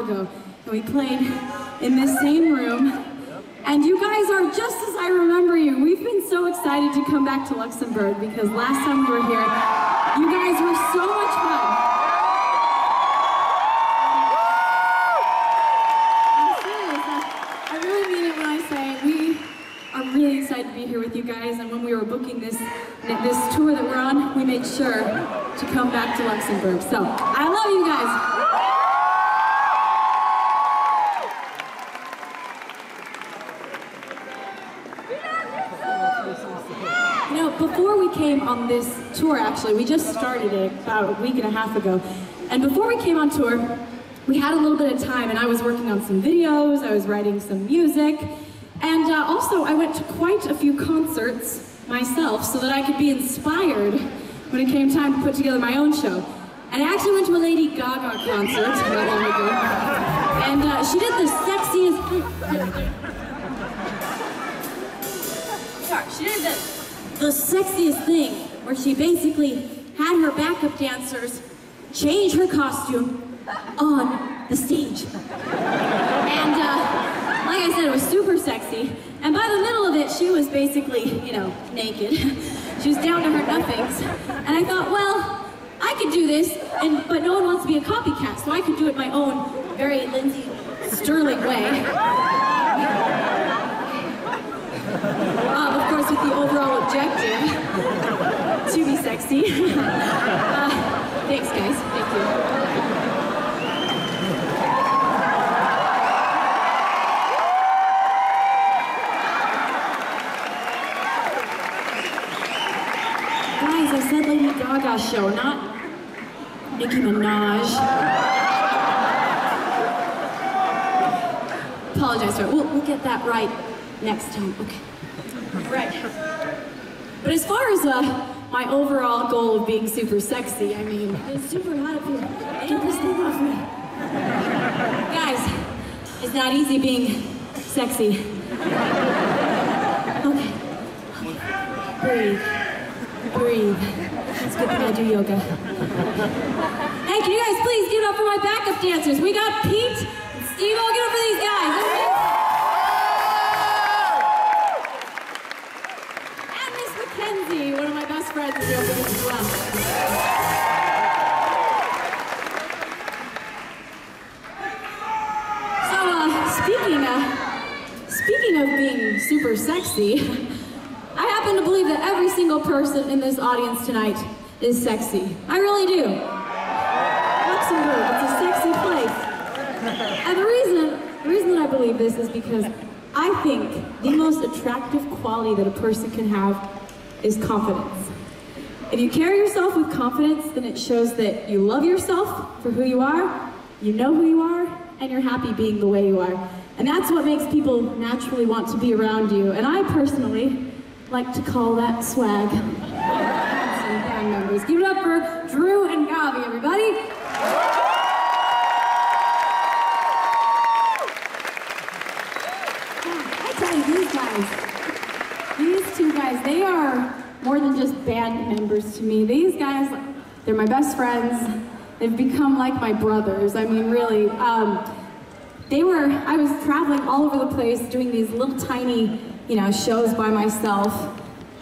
ago, and we played in this same room. And you guys are just as I remember you. We've been so excited to come back to Luxembourg because last time we were here, you guys were so much fun. I'm serious. I really mean it when I say we are really excited to be here with you guys. And when we were booking this tour that we're on, we made sure to come back to Luxembourg. So I love you guys. You know, before we came on this tour, actually, we just started it about a week and a half ago. And before we came on tour, we had a little bit of time, and I was working on some videos, I was writing some music, and also I went to quite a few concerts myself so that I could be inspired when it came time to put together my own show. And I actually went to a Lady Gaga concert not long ago, and she did the sexiest thing. She did the sexiest thing, where she basically had her backup dancers change her costume on the stage. And like I said, it was super sexy. And by the middle of it, she was basically, you know, naked. She was down to her nothings. And I thought, well, I could do this, but no one wants to be a copycat, so I could do it my own, very Lindsey Stirling way. Of course, with the overall objective to be sexy. Thanks, guys. Thank you. Guys, I said Lady Gaga show, not Nicki Minaj. Apologize for it. We'll get that right next time. Okay. Right. But as far as my overall goal of being super sexy, I mean, it's super hot up here. Get this thing off me. Guys, it's not easy being sexy. Okay. Breathe. Breathe. It's good that I do yoga. Hey, can you guys please give it up for my backup dancers? We got Pete and Steve. I'll give it up for these guys. One of my best friends is yoga as well. So, speaking of being super sexy, I happen to believe that every single person in this audience tonight is sexy. I really do. Luxembourg, it's a sexy place. And the reason that I believe this is because I think the most attractive quality that a person can have is confidence. If you carry yourself with confidence, then it shows that you love yourself for who you are, you know who you are, and you're happy being the way you are. And that's what makes people naturally want to be around you. And I personally like to call that swag. Some band members. Give it up for Drew and Gavi, everybody. I tell you, these two guys, they are more than just band members to me. These guys, they're my best friends. They've become like my brothers. I mean, really. I was traveling all over the place doing these little tiny, you know, shows by myself.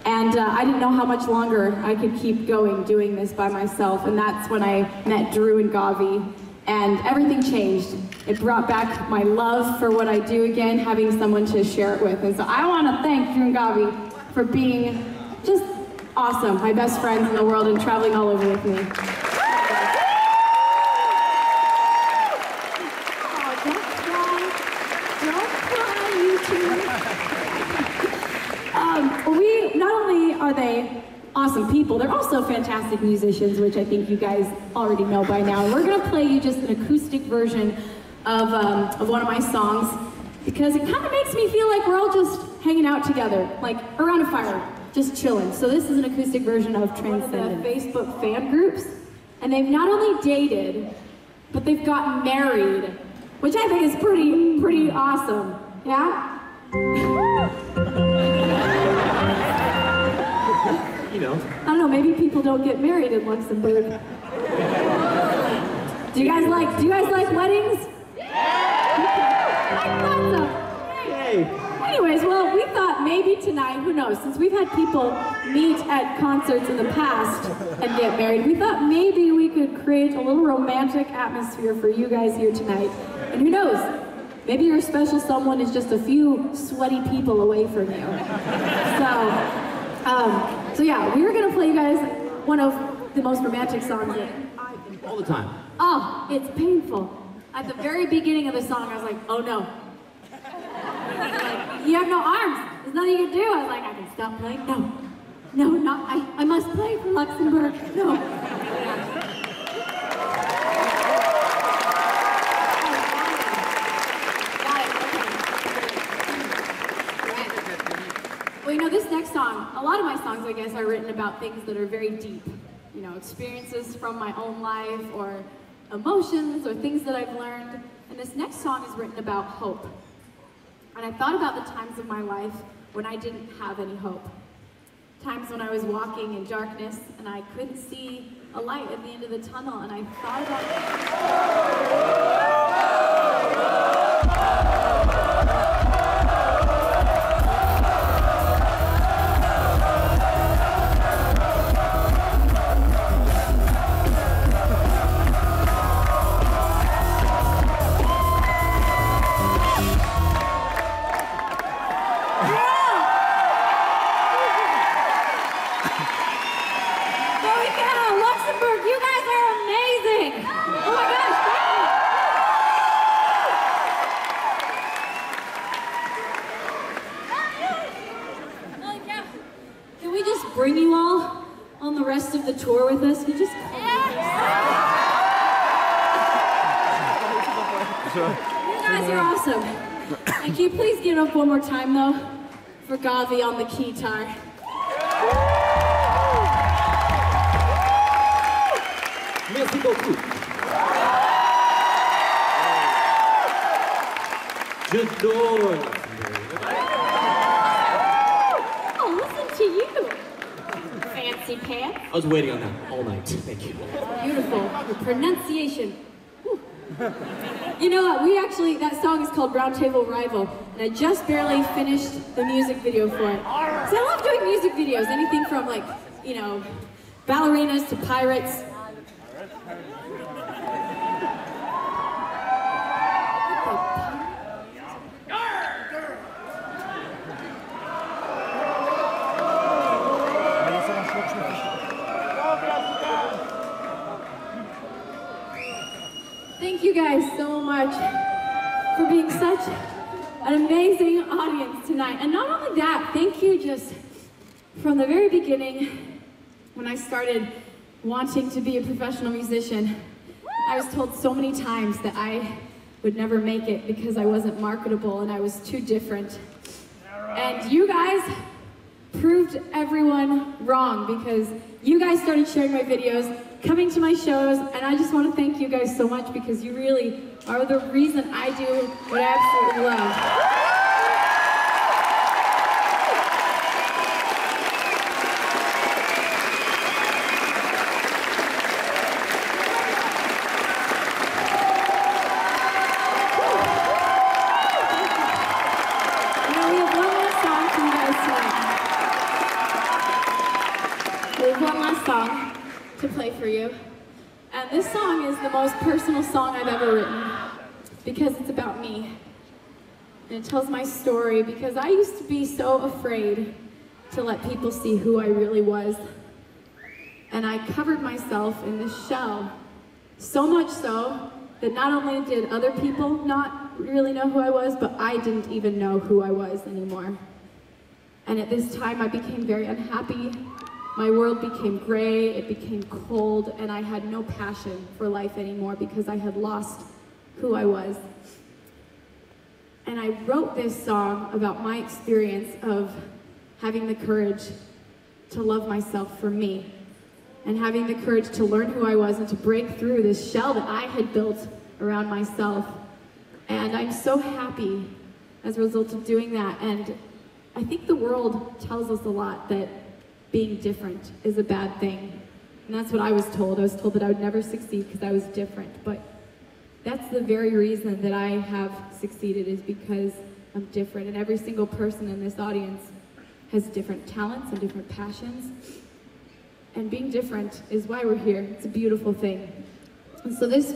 And I didn't know how much longer I could keep going doing this by myself. And that's when I met Drew and Gavi. And everything changed. It brought back my love for what I do again, having someone to share it with. And so I want to thank Drew and Gavi for being just awesome, my best friends in the world and traveling all over with me. Oh, don't cry, you two. Not only are they awesome people, they're also fantastic musicians, which I think you guys already know by now. We're gonna play you just an acoustic version of one of my songs, because it kind of makes me feel like we're all just hanging out together, like around a fire, just chilling. So this is an acoustic version of Transcendent. Facebook fan groups, and they've not only dated, but they've gotten married, which I think is pretty awesome, yeah? You know. I don't know, maybe people don't get married in Luxembourg. Do you guys like weddings? Yeah! thought so. Yay. Anyways, well, we thought maybe tonight, who knows, since we've had people meet at concerts in the past and get married, we thought maybe we could create a little romantic atmosphere for you guys here tonight. And who knows, maybe your special someone is just a few sweaty people away from you. So yeah, we were gonna play you guys one of the most romantic songs that I've been all the time. Oh, it's painful. At the very beginning of the song, I was like, oh no. Like, you have no arms. There's nothing you can do. I was like, I can stop playing. No, not. I must play for Luxembourg. No. Well, you know, this next song, a lot of my songs, I guess, are written about things that are very deep. You know, experiences from my own life, or emotions, or things that I've learned. And this next song is written about hope. And I thought about the times of my life when I didn't have any hope. Times when I was walking in darkness and I couldn't see a light at the end of the tunnel, and I thought about Luxembourg, you guys are amazing! Oh my gosh, thank you! Can we just bring you all on the rest of the tour with us? You just You guys are awesome. And can you please give it up one more time though for Gavi on the guitar? Merci beaucoup. J'adore. Oh, listen to you. Fancy pants. I was waiting on that all night. Thank you. Beautiful. Your pronunciation. Whew. You know what? That song is called Round Table Rival, and I just barely finished the music video for it. So I love doing music videos, anything from like, you know, ballerinas to pirates. Thank you guys so much for being such an amazing audience tonight. And not only that, thank you just from the very beginning when I started wanting to be a professional musician. I was told so many times that I would never make it because I wasn't marketable and I was too different. And you guys proved everyone wrong because you guys started sharing my videos, coming to my shows, and I just want to thank you guys so much because you really are the reason I do what I absolutely love. You know, we have one last song for you guys tonight. We have one last song to play for you. And this song is the most personal song I've ever written because it's about me. And it tells my story because I used to be so afraid to let people see who I really was. And I covered myself in this shell, so much so that not only did other people not really know who I was, but I didn't even know who I was anymore. And at this time I became very unhappy. My world became gray, it became cold, and I had no passion for life anymore because I had lost who I was. And I wrote this song about my experience of having the courage to love myself for me, and having the courage to learn who I was and to break through this shell that I had built around myself. And I'm so happy as a result of doing that. And I think the world tells us a lot that being different is a bad thing. And that's what I was told. I was told that I would never succeed because I was different. But That's the very reason that I have succeeded, is because I'm different, and every single person in this audience has different talents and different passions. And being different is why we're here. It's a beautiful thing. And so this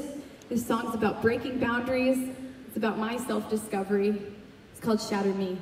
song's about breaking boundaries. It's about my self-discovery. It's called Shatter Me.